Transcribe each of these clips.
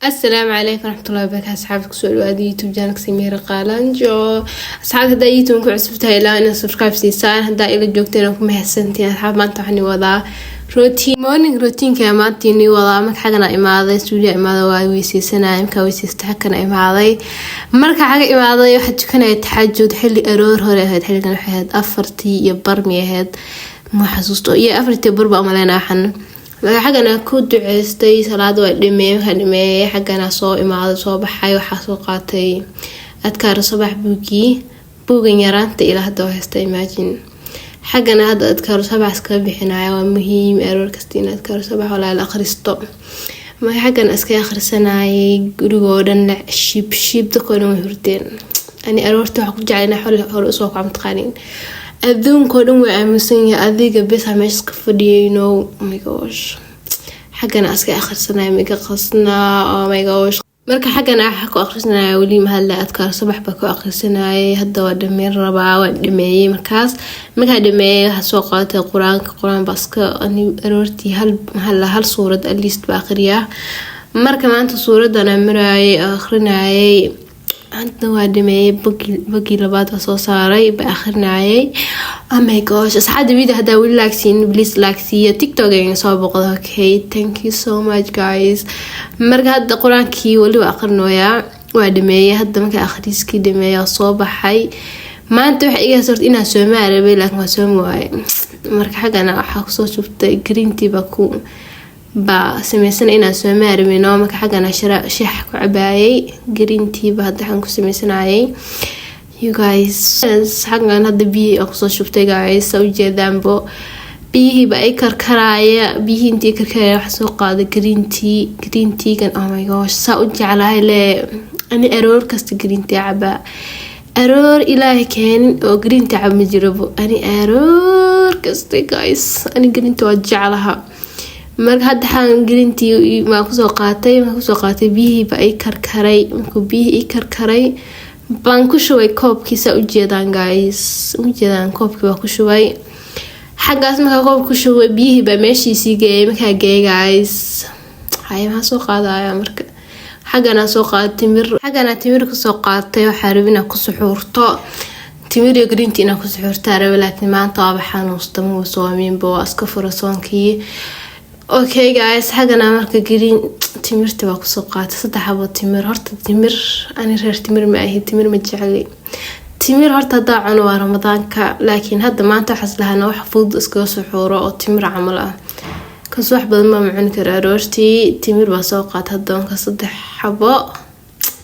السلام عليكم ورحمة الله وبركاته. أصحابك سؤال وادي يوتيوب جانك سميرة قالنجو. أصحاب هدا يوتيوب كعصبتها إلى أن سبسكرايب سيسان هدا إلى جوكتين وكم هسنتين. أصحاب ما انتحني وضع روتين مورنينج روتين كاماتيني وضع مك حاجنا إماضي سوريا إماضي ويسي سنة إمكا ويسي استحكنا إماضي مركا حاجة إماضي وحد كنا يتحجد حلي أرور هوري هاد حلي كان وحيد أفرتي يبرمي هاد ما حسوستو يا أفرتي بربا أمالينا حن حقنا كود عستي صلاة وقدمي وهدمي حقنا صو إماضي صو بحي وحاسو قاتي أذكار صباح بوغن يرانت إلى هدو هستا إماجين حقنا هذا أذكار صباح سكابي حنايا ومهم أرور كستين أذكار صباح ولا الأخرستو ما حقنا أسكي آخر سناي قرودن لا شيب تكونوا مهورتين أني أرورتو حقو جعلنا حول أسواق عم تقانين أذون كودن وعمسين يا أذيك بس همش كفدي oh my gosh حقنا أسكي آخر سنة ميجا قصنا oh my gosh مركا حقنا حكو آخر سنة ولي مهلا أذكار صباح بكو آخر سنة هدا ودمي الربع ودمي مركز مركا دمي هسوقات القرآن بس أني أرورتي هل صورة الليست بآخرية مركا ما أنت صورة أنا مراي آخرنا أنت وادمي بقي لبعض صاري بآخرنا oh my gosh أصحاب الفيديو هذا ولا لاكسين بليز لاكسي تيك توك يعني صابق okay thank you so much guys مرة هذا قرآن كي ولا آخرنا يا وادمي هذا مك آخريس كي دمي صوب حي ما أنت وحقيقة صرت إنها سوما عربي لكن ما سوما مرة حاجة أنا حقصو شفت جرين تي بكون سميسنا إنا سوماري منومك حقنا شح كعباي جرين تي بهذا حنكو سميسنا عاي you guys حقنا هذا بيه أقصى شفتي guys سوي ذنبو بيه بأي كركراية بيه انتي كركراية وحسوق هذا جرين تي كان oh my gosh سأوجي على هاي أنا أرور كست جرين تي عبا أرور إلهي كان أو جرين تي عب مجربو أنا أرور كست guys أنا جرين تي وجع لها marka hadda xaan gelintii ma ku soo qaatay biyihii ba ay karkaray baan ku shubay koobkiisa u jeedaan guys koobkii waa ku shubay xagaas marka koob ku shubay biyihii ba meeshiisii geeyay marka geeyay guys ma soo qaadaya marka xagana soo qaatay timir ku soo qaatay waxa rabina ku suxuurto timir iyo green tea ina ku suxuurtaa laakiin maanta waa xanuusta ma soo aamin boo aska furasoonkii okay guys حقنا مركا جرين تمرت باكو سوقات صدح ابو تمر هرت تمر انا رير تمر ما هي تمر مجعلي تمر هرت هدا عنو رمضان لكن هدا ما انت حصلها انا wax fudud iska suxuuro oo timir camal ah kaas wax badan ma macun kara roorti timir ba sooqaat hadoonka saddex xabo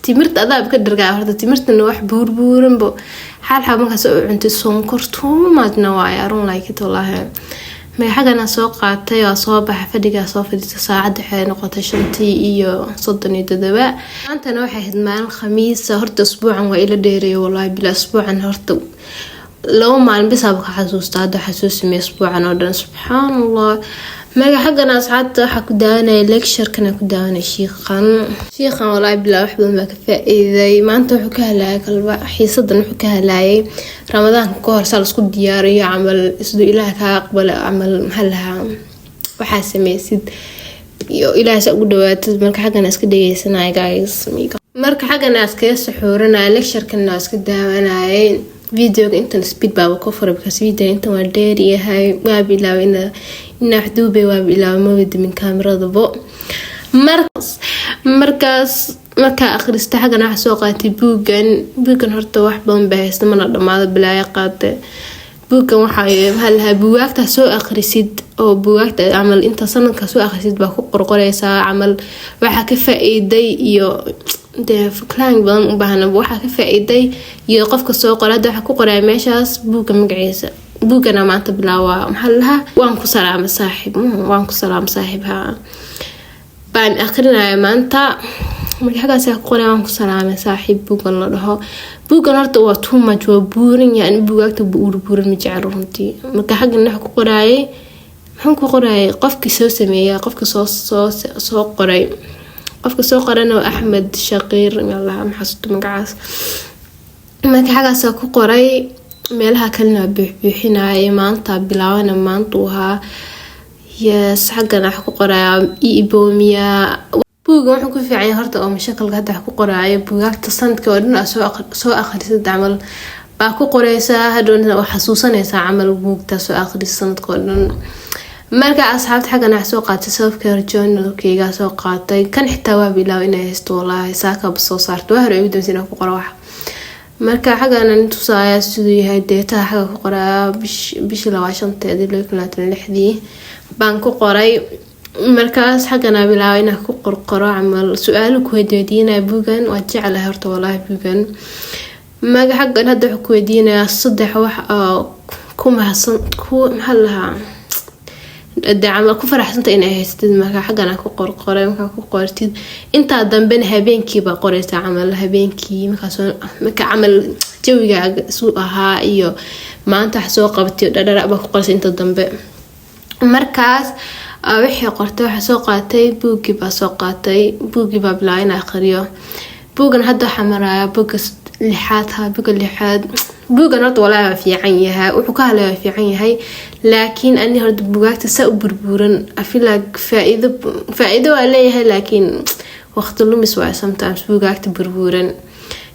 timirta adaab ka dirgaa horta timirtana wax buurbuuran bo xal xabo markaas oo cunto sonkorto maadna waa yarun like it wallahi ما حاجة سوق قاتي وصوبح فدقة صوفي تساعد حين نقطة شنتي إيو صدني ددباء أنت نوحي هدمان الخميس هرت أسبوعا وإلى ديري والله بلا أسبوعا هرت لو ما بسابق حسوس تادو حسوس مي أسبوعا ودن سبحان الله ما حاجة ناس حتى حكو دانا لكشر كنا كدانا شيخا والله بلا وحبا ما كفاء إذا ما أنت حكاها لاي قلبا حيصدن حكاها لاي رمضان كوهر سالسكو دياري عمل اسدو إلهك أقبل عمل محلها وحاسمي سيد إلهي سأقول دواتد مركا حاجة ناس كده يسناي جايز مركا حاجة ناس كيسحورنا لكشر كنا ناس كدانا فيديو انت سبيد بابا كفر بكاس فيديو انت وديري هاي وابي لاو إن حدوبي وابي لاو موجود من كاميرا ضبو مركز أخرست حاجة أنا حسوقاتي بوغن هرتا واحد بان بحيث من الرماد بلا يقاد بوغن وحايب هلها بوغاكتا سو أخرسيد أو بوغاكتا عمل انت سنة كسو أخرسيد باكو قرقريسا عمل وحا كفايدي iyo de faklaan badan u baahan waxa ka faa'iiday iyo qofka soo qorada waxa ku qoray meeshaas buuga magaciisa buugana maanta bilaawa maxallaha waan ku salaam saaxiibha baan akhrinayo maanta magacaas ku qoray waan ku salaamay saaxiib buugan la dhaho buugan horta waa too much waa buurin yani buugagta buurin ma jecel runtii marka xaggan wax ku qoray maxaan ku qoray qofka soo sameeyay qofka soo qoray qofka soo qorana Ahmed Shaqir yalla ma xasuusto magacaas marka xagaas ku qoray meelaha kalena buuxinay maanta bilaawana maanta waxa yes حقنا حكو قرايا إيبوميا buuga wuxuu ku fiican horta oo mashaqalka hadda ku qoraayo buugaagta sanadka oo dhan soo akhrisid camal baa ku qoraysaa hadhoona wax xasuusanaysaa camal buugta soo akhrisid sanadka oo dhan marka asxaabta xagana soo qaatay self-care journal-kayga soo qaatay kan xitaa waa bilaw inay haysto walahi saaka soo saarto waa hore ugu dambeysay ku qoro wax marka xagana intusaaya sidoo yahay deeta xaga ku qoraa bishii 25 baan ku qoray markaas xagana bilaw inaan ku qorqoro camal su'aalo ku weydiinaa buugan waa jecelahay horta walahi buugan maga xagan hadda ku weydiinaa saddex wax ku mahadsan ku maxallaha dacama ku faraxsanta inay haystid marka xagana ku qorqoray marka ku qortid inta damben habeenkii ba qoraysa camal habeenkii marka camal jawiga soo ahaa iyo maanta soo qabtay dhadhara ba ku qoraysa inta dambe markaas wixii qortay waxa soo qaatay buugi ba bilaayna akhriyo buugan hadda xamaraya buuga buugan horta walaa fiican yahay wuxuu ka hadlaa fiican yahay laakiin ani horta buugaagta saa u burburan afila faa'iido waa leeyahay laakiin waqti lumis waa sometimes buugaagta burburan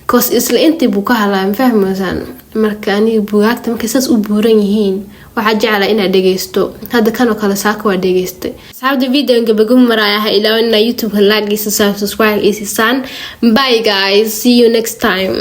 cause isla intii buu ka hadlaa fahmaysan marka ani buugaagta markay saas u buuran yihiin waxa jeclaa inaad dhageysto hadda kan oo kale saaka waa dhageystay asxaabta videoga bagu maraya ilaa YouTube like subscribe bye guys, see you next time.